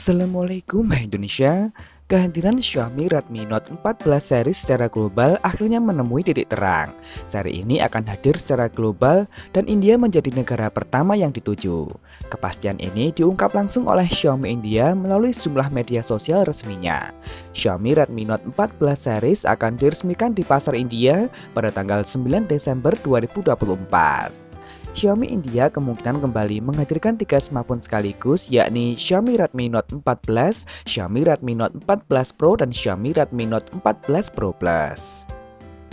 Assalamualaikum Indonesia. Kehadiran Xiaomi Redmi Note 14 series secara global akhirnya menemui titik terang. Seri ini akan hadir secara global dan India menjadi negara pertama yang dituju. Kepastian ini diungkap langsung oleh Xiaomi India melalui sejumlah media sosial resminya. Xiaomi Redmi Note 14 series akan diresmikan di pasar India pada tanggal 9 Desember 2024. Xiaomi India kemungkinan kembali menghadirkan 3 smartphone sekaligus, yakni Xiaomi Redmi Note 14, Xiaomi Redmi Note 14 Pro, dan Xiaomi Redmi Note 14 Pro Plus.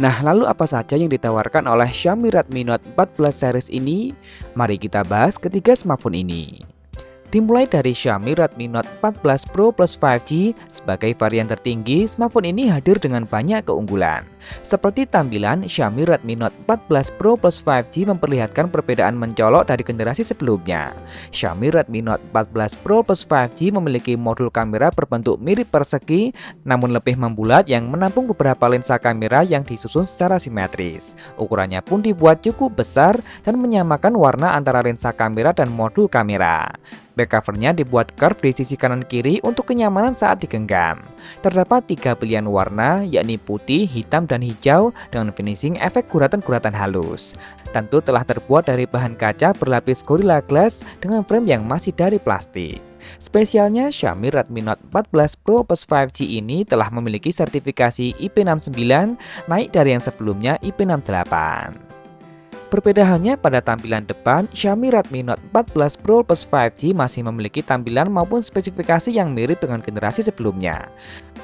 Nah, lalu apa saja yang ditawarkan oleh Xiaomi Redmi Note 14 series ini? Mari kita bahas ketiga smartphone ini. Dimulai dari Xiaomi Redmi Note 14 Pro Plus 5G, sebagai varian tertinggi, smartphone ini hadir dengan banyak keunggulan. Seperti tampilan, Xiaomi Redmi Note 14 Pro Plus 5G memperlihatkan perbedaan mencolok dari generasi sebelumnya. Xiaomi Redmi Note 14 Pro Plus 5G memiliki modul kamera berbentuk mirip persegi, namun lebih membulat yang menampung beberapa lensa kamera yang disusun secara simetris. Ukurannya pun dibuat cukup besar dan menyamakan warna antara lensa kamera dan modul kamera. Back covernya dibuat curve di sisi kanan kiri untuk kenyamanan saat digenggam. Terdapat 3 pilihan warna, yakni putih, hitam, dan hijau dengan finishing efek guratan-guratan halus. Tentu telah terbuat dari bahan kaca berlapis Gorilla Glass dengan frame yang masih dari plastik. Spesialnya, Xiaomi Redmi Note 14 Pro Plus 5G ini telah memiliki sertifikasi IP69, naik dari yang sebelumnya IP68. Berbeda halnya pada tampilan depan, Xiaomi Redmi Note 14 Pro Plus 5G masih memiliki tampilan maupun spesifikasi yang mirip dengan generasi sebelumnya.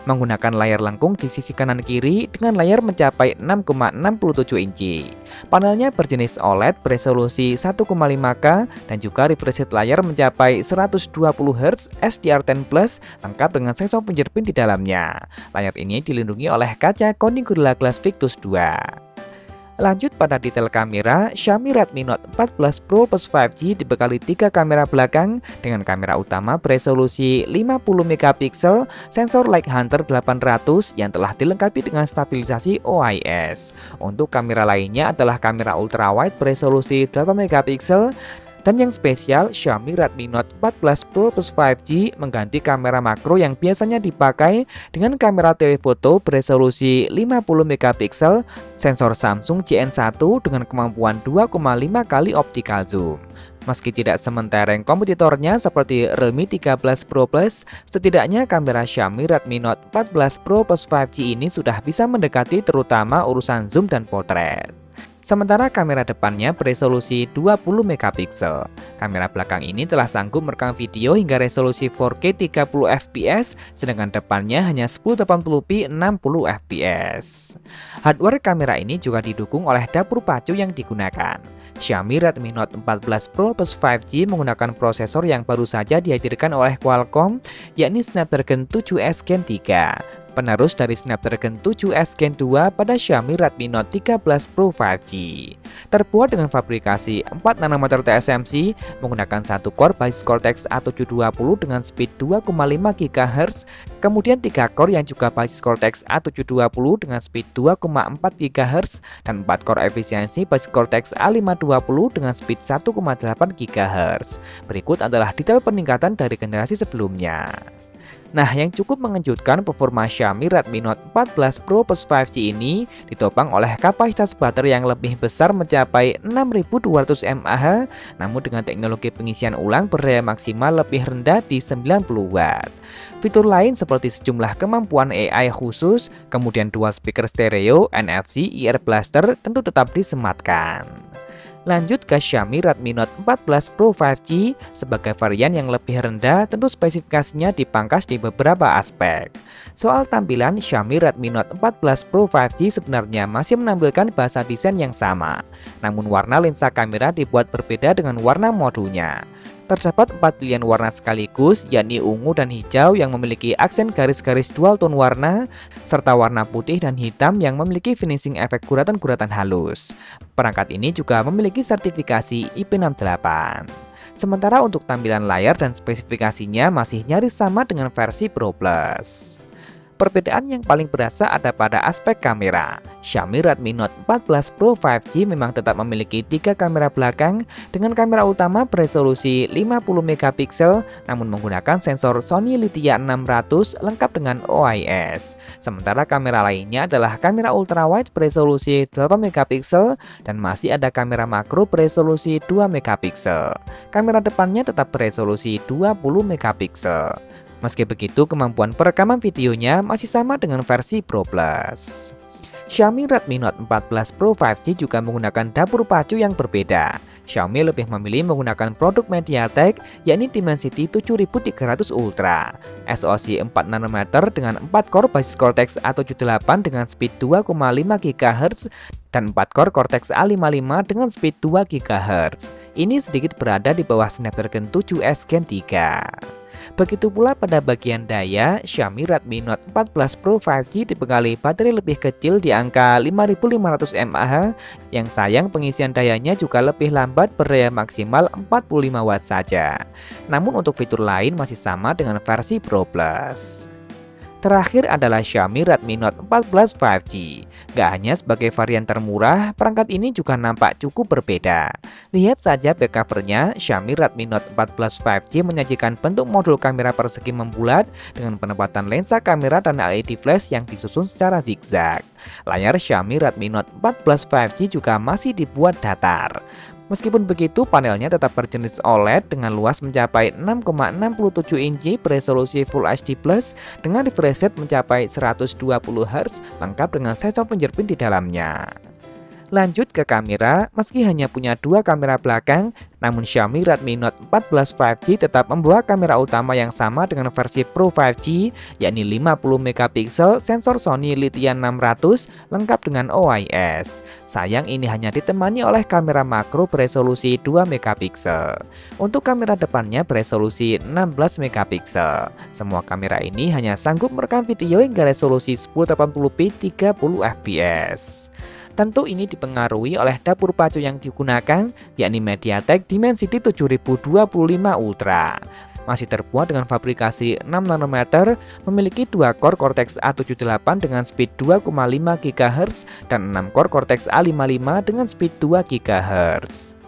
Menggunakan layar lengkung di sisi kanan kiri dengan layar mencapai 6,67 inci. Panelnya berjenis OLED beresolusi 1,5K dan juga refresh rate layar mencapai 120 Hz SDR10 Plus lengkap dengan sensor fingerprint di dalamnya. Layar ini dilindungi oleh kaca Corning Gorilla Glass Victus 2. Lanjut pada detail kamera, Xiaomi Redmi Note 14 Pro Plus 5G dibekali 3 kamera belakang dengan kamera utama beresolusi 50MP, sensor Light Hunter 800 yang telah dilengkapi dengan stabilisasi OIS. Untuk kamera lainnya adalah kamera ultrawide beresolusi 8MP. Dan yang spesial, Xiaomi Redmi Note 14 Pro Plus 5G mengganti kamera makro yang biasanya dipakai dengan kamera telefoto beresolusi 50MP, sensor Samsung GN1 dengan kemampuan 2,5 kali optical zoom. Meski tidak sementereng kompetitornya seperti Realme 13 Pro Plus, setidaknya kamera Xiaomi Redmi Note 14 Pro Plus 5G ini sudah bisa mendekati terutama urusan zoom dan potret. Sementara kamera depannya beresolusi 20MP. Kamera belakang ini telah sanggup merekam video hingga resolusi 4K 30fps, sedangkan depannya hanya 1080p 60fps. Hardware kamera ini juga didukung oleh dapur pacu yang digunakan. Xiaomi Redmi Note 14 Pro Plus 5G menggunakan prosesor yang baru saja dihadirkan oleh Qualcomm, yakni Snapdragon 7S Gen 3. Penerus dari Snapdragon 7S Gen 2 pada Xiaomi Redmi Note 13 Pro 5G. Terbuat dengan fabrikasi 4nm TSMC menggunakan 1 core basis Cortex A720 dengan speed 2,5 GHz, kemudian 3 core yang juga basis Cortex A720 dengan speed 2,4 GHz, dan 4 core efisiensi basis Cortex A520 dengan speed 1,8 GHz. Berikut adalah detail peningkatan dari generasi sebelumnya. Nah, yang cukup mengejutkan, performa Xiaomi Redmi Note 14 Pro Plus 5G ini ditopang oleh kapasitas baterai yang lebih besar mencapai 6200 mAh, namun dengan teknologi pengisian ulang berdaya maksimal lebih rendah di 90 Watt. Fitur lain seperti sejumlah kemampuan AI khusus, kemudian dual speaker stereo, NFC, ear blaster tentu tetap disematkan. Lanjut ke Xiaomi Redmi Note 14 Pro 5G, sebagai varian yang lebih rendah, tentu spesifikasinya dipangkas di beberapa aspek. Soal tampilan, Xiaomi Redmi Note 14 Pro 5G sebenarnya masih menampilkan bahasa desain yang sama, namun warna lensa kamera dibuat berbeda dengan warna modulnya. Terdapat 4 pilihan warna sekaligus, yakni ungu dan hijau yang memiliki aksen garis-garis dual tone warna, serta warna putih dan hitam yang memiliki finishing efek guratan-guratan halus. Perangkat ini juga memiliki sertifikasi IP68. Sementara untuk tampilan layar dan spesifikasinya masih nyaris sama dengan versi Pro Plus. Perbedaan yang paling berasa ada pada aspek kamera. Xiaomi Redmi Note 14 Pro 5G memang tetap memiliki 3 kamera belakang dengan kamera utama beresolusi 50 megapiksel namun menggunakan sensor Sony Lithia 600 lengkap dengan OIS. Sementara kamera lainnya adalah kamera ultrawide beresolusi 8 megapiksel dan masih ada kamera makro beresolusi 2 megapiksel. Kamera depannya tetap beresolusi 20 megapiksel. Meski begitu, kemampuan perekaman videonya masih sama dengan versi Pro Plus. Xiaomi Redmi Note 14 Pro 5G juga menggunakan dapur pacu yang berbeda. Xiaomi lebih memilih menggunakan produk MediaTek yakni Dimensity 7300 Ultra, SoC 4nm dengan 4 core basis Cortex A78 dengan speed 2,5 GHz dan 4 core Cortex A55 dengan speed 2 GHz. Ini sedikit berada di bawah Snapdragon 7S Gen 3. Begitu pula pada bagian daya, Xiaomi Redmi Note 14 Pro 5G dibekali baterai lebih kecil di angka 5500 mAh. Yang sayang pengisian dayanya juga lebih lambat berdaya maksimal 45 Watt saja. Namun untuk fitur lain masih sama dengan versi Pro Plus. Terakhir adalah Xiaomi Redmi Note 14 5G. Gak hanya sebagai varian termurah, perangkat ini juga nampak cukup berbeda. Lihat saja back covernya, Xiaomi Redmi Note 14 5G menyajikan bentuk modul kamera persegi membulat dengan penempatan lensa kamera dan LED flash yang disusun secara zigzag. Layar Xiaomi Redmi Note 14 5G juga masih dibuat datar. Meskipun begitu, panelnya tetap berjenis OLED dengan luas mencapai 6,67 inci beresolusi Full HD Plus dengan refresh rate mencapai 120 Hz lengkap dengan sensor fingerprint di dalamnya. Lanjut ke kamera, meski hanya punya 2 kamera belakang, namun Xiaomi Redmi Note 14 5G tetap membawa kamera utama yang sama dengan versi Pro 5G, yakni 50 megapiksel sensor Sony Lithia 600 lengkap dengan OIS. Sayang ini hanya ditemani oleh kamera makro beresolusi 2 megapiksel. Untuk kamera depannya beresolusi 16 megapiksel. Semua kamera ini hanya sanggup merekam video hingga resolusi 1080p 30 fps. Tentu ini dipengaruhi oleh dapur pacu yang digunakan, yakni MediaTek Dimensity 7025 Ultra. Masih terbuat dengan fabrikasi 6nm, memiliki 2 core Cortex A78 dengan speed 2,5 GHz dan 6 core Cortex A55 dengan speed 2 GHz.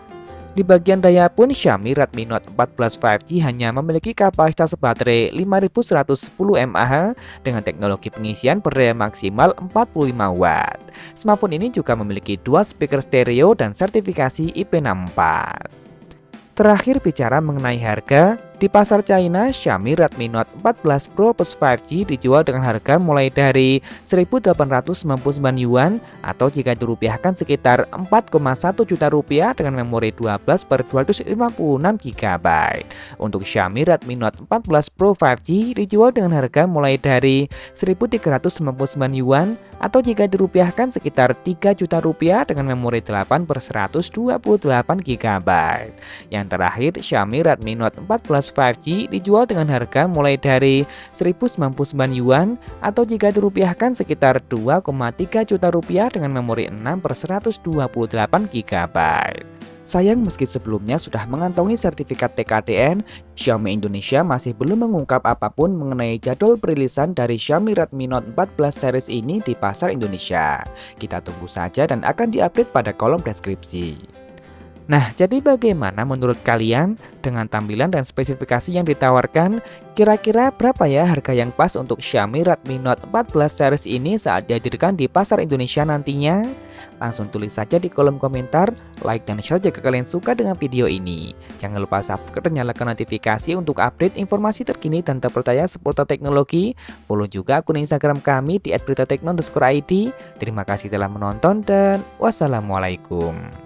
Di bagian daya pun Xiaomi Redmi Note 14 5G hanya memiliki kapasitas baterai 5110 mAh dengan teknologi pengisian berdaya maksimal 45 Watt. Smartphone ini juga memiliki dual speaker stereo dan sertifikasi IP64. Terakhir bicara mengenai harga, di pasar China, Xiaomi Redmi Note 14 Pro Plus 5G dijual dengan harga mulai dari 1.899 yuan atau jika dirupiahkan sekitar 4,1 juta rupiah dengan memori 12/256 GB. Untuk Xiaomi Redmi Note 14 Pro 5G dijual dengan harga mulai dari 1.399 yuan atau jika dirupiahkan sekitar 3 juta rupiah dengan memori 8/128 GB. Yang terakhir, Xiaomi Redmi Note 14 5G dijual dengan harga mulai dari 1.099 yuan atau jika dirupiahkan sekitar 2,3 juta rupiah dengan memori 6/128 GB. Sayang meski sebelumnya sudah mengantongi sertifikat TKDN, Xiaomi Indonesia masih belum mengungkap apapun mengenai jadwal perilisan dari Xiaomi Redmi Note 14 series ini di pasar Indonesia. Kita tunggu saja dan akan diupdate pada kolom deskripsi. Nah, jadi bagaimana menurut kalian dengan tampilan dan spesifikasi yang ditawarkan? Kira-kira berapa ya harga yang pas untuk Xiaomi Redmi Note 14 series ini saat dihadirkan di pasar Indonesia nantinya? Langsung tulis saja di kolom komentar, like dan share jika kalian suka dengan video ini. Jangan lupa subscribe dan nyalakan notifikasi untuk update informasi terkini dan terpercaya seputar teknologi. Follow juga akun Instagram kami di @beritatekno_id. Terima kasih telah menonton dan wassalamualaikum.